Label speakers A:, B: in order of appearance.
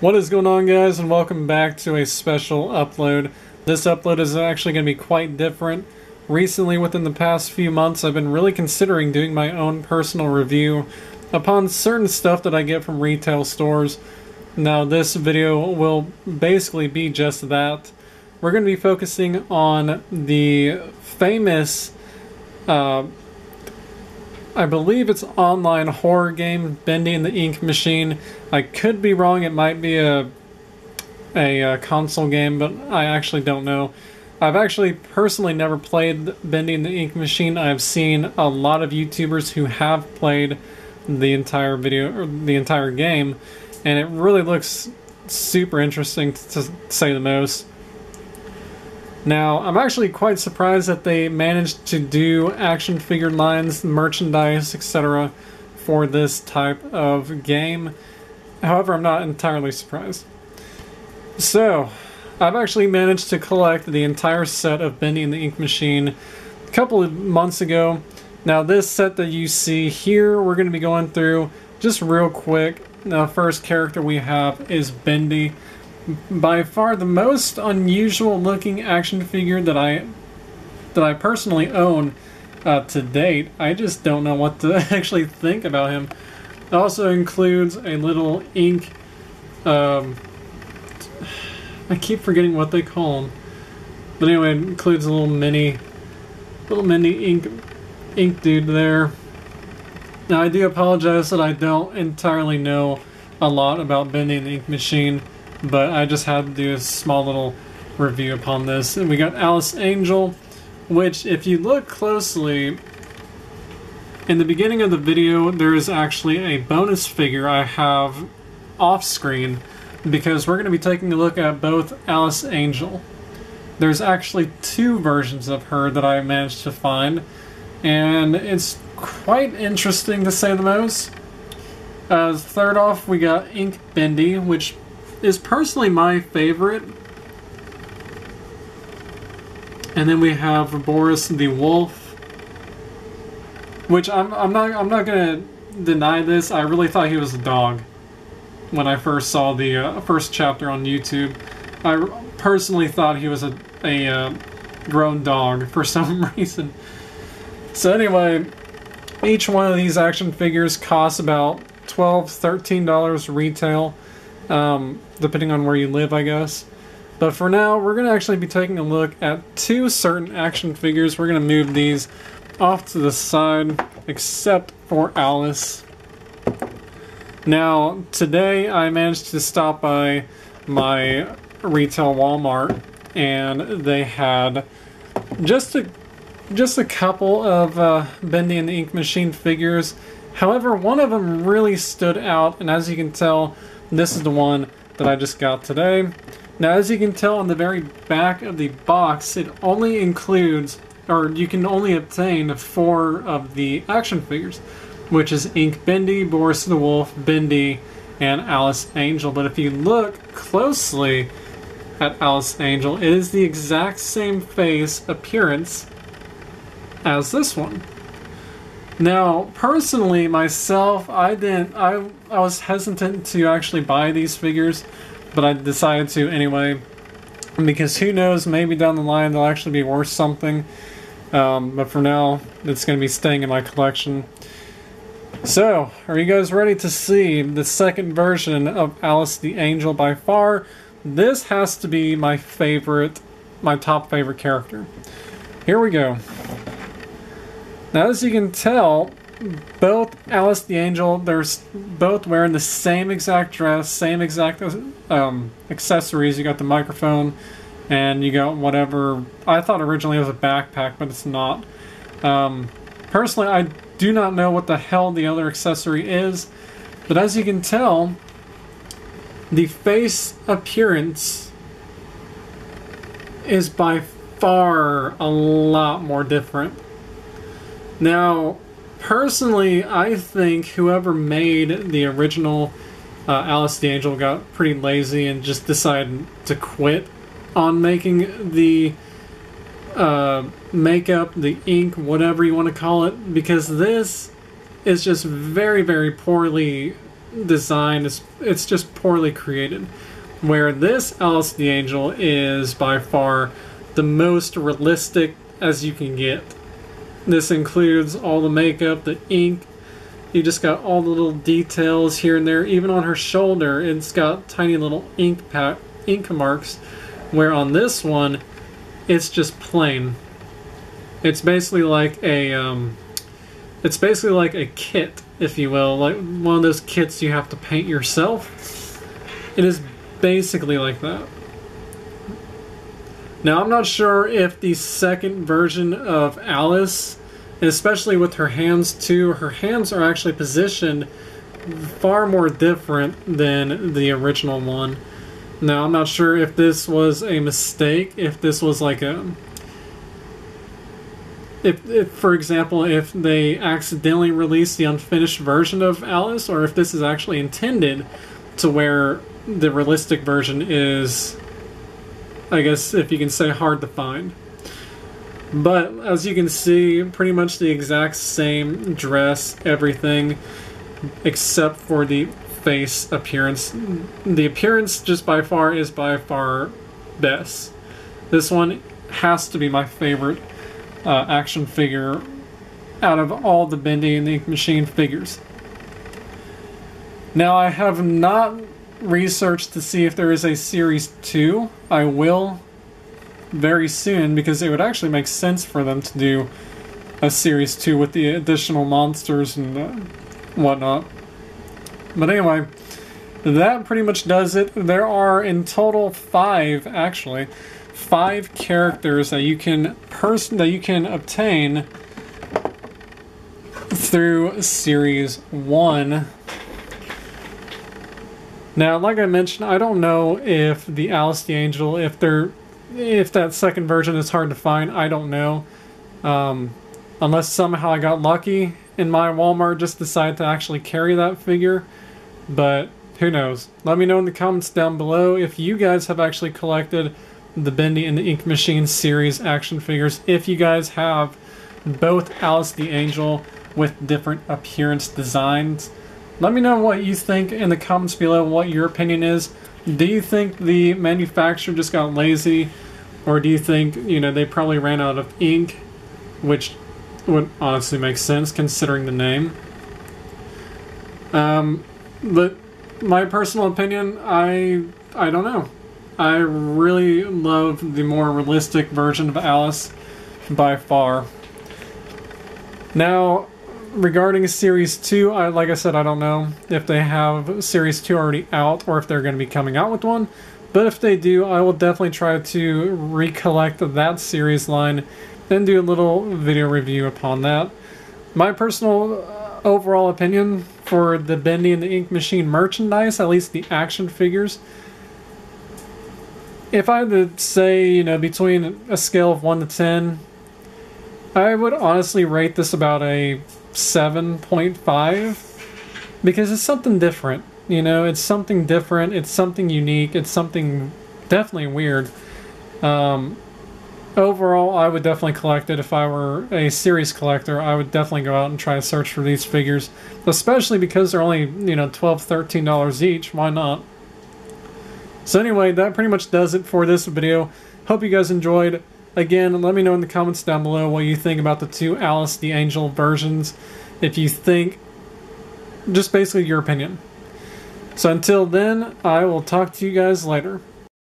A: What is going on, guys, and welcome back to a special upload. This upload is actually going to be quite different. Recently, within the past few months, I've been really considering doing my own personal review upon certain stuff that I get from retail stores. Now, this video will basically be just that. We're going to be focusing on the famous, I believe it's online horror game, Bendy and the Ink Machine. I could be wrong, it might be a console game, but I actually don't know. I've actually personally never played Bendy and the Ink Machine. I've seen a lot of YouTubers who have played the entire video, or the entire game, and it really looks super interesting, to say the most. Now, I'm actually quite surprised that they managed to do action figure lines, merchandise, etc. for this type of game. However, I'm not entirely surprised. So, I've actually managed to collect the entire set of Bendy and the Ink Machine a couple of months ago. Now, this set that you see here, we're going to be going through just real quick. The first character we have is Bendy. By far the most unusual looking action figure that I personally own to date. I just don't know what to actually think about him. It also includes a little ink, I keep forgetting what they call them, but anyway, it includes a little mini ink dude there. Now, I do apologize that I don't entirely know a lot about Bendy and the Ink Machine, but I just had to do a small little review upon this. And we got Alice Angel, which, if you look closely, in the beginning of the video, there is actually a bonus figure I have off screen, because we're going to be taking a look at both Alice Angel. There's actually two versions of her that I managed to find, and it's quite interesting, to say the most. Third off, we got Ink Bendy, which is personally my favorite. And then we have Boris the Wolf, which I'm not gonna deny this. I really thought he was a dog when I first saw the first chapter on YouTube. I personally thought he was a grown dog for some reason. So anyway, each one of these action figures costs about $12–13 retail. Depending on where you live, I guess. But for now, we're going to actually be taking a look at two certain action figures. We're going to move these off to the side, except for Alice. Now, today I managed to stop by my retail Walmart, and they had just a couple of Bendy and the Ink Machine figures. However, one of them really stood out, and as you can tell, this is the one that I just got today. Now, as you can tell on the very back of the box, it only includes, or you can only obtain 4 of the action figures, which is Ink Bendy, Boris the Wolf, Bendy, and Alice Angel. But if you look closely at Alice Angel, it is the exact same face appearance as this one. Now, personally, myself, I was hesitant to actually buy these figures, but I decided to anyway, because who knows, maybe down the line they'll actually be worth something. But for now, it's going to be staying in my collection. So, are you guys ready to see the second version of Alice the Angel? By far, this has to be my top favorite character. Here we go. Now, as you can tell, both Alice the Angel, they're both wearing the same exact dress, same exact accessories. You got the microphone, and you got whatever. I thought originally it was a backpack, but it's not. Personally, I do not know what the hell the other accessory is, but as you can tell, the face appearance is by far a lot more different. Now, personally, I think whoever made the original Alice the Angel got pretty lazy and just decided to quit on making the makeup, the ink, whatever you want to call it, because this is just very, very poorly design is, it's just poorly created. Where this Alice the Angel is by far the most realistic as you can get. This includes all the makeup, the ink. You just got all the little details here and there. Even on her shoulder, it's got tiny little ink marks. Where on this one, it's just plain. It's basically like a kit, if you will, like one of those kits you have to paint yourself. It is basically like that. Now, I'm not sure if the second version of Alice, and especially with her hands too, her hands are actually positioned far more different than the original one. Now, I'm not sure if this was a mistake, if this was like a... If, for example, if they accidentally released the unfinished version of Alice, or if this is actually intended to where the realistic version is, I guess if you can say, hard to find. But as you can see, pretty much the exact same dress, everything, except for the face appearance. The appearance just by far is by far best. This one has to be my favorite action figure out of all the Bendy and the Ink Machine figures. Now, I have not researched to see if there is a Series 2. I will very soon, because it would actually make sense for them to do a Series 2 with the additional monsters and whatnot. But anyway, that pretty much does it. There are in total 5 characters that you can obtain through Series 1. Now, like I mentioned, I don't know if the Alice the Angel, if that second version is hard to find. I don't know. Unless somehow I got lucky and my Walmart just decided to actually carry that figure. But who knows? Let me know in the comments down below if you guys have actually collected the Bendy and the Ink Machine series action figures. If you guys have both Alice the Angel with different appearance designs. Let me know what you think in the comments below, what your opinion is. Do you think the manufacturer just got lazy? Or do you think, they probably ran out of ink? Which would honestly make sense considering the name. But my personal opinion, I don't know. I really love the more realistic version of Alice by far. Now, regarding Series 2, like I said, I don't know if they have Series 2 already out or if they're going to be coming out with one. But if they do, I will definitely try to recollect that series line and do a little video review upon that. My personal overall opinion for the Bendy and the Ink Machine merchandise, at least the action figures, if I had to say, between a scale of 1 to 10, I would honestly rate this about a 7.5, because it's something different. It's something different, it's something unique, it's something definitely weird. Overall, I would definitely collect it. If I were a series collector, I would definitely go out and try to search for these figures, especially because they're only, $12, $13 each. Why not? So anyway, that pretty much does it for this video. Hope you guys enjoyed. Again, let me know in the comments down below what you think about the 2 Alice the Angel versions. If you think, just basically your opinion. So until then, I will talk to you guys later.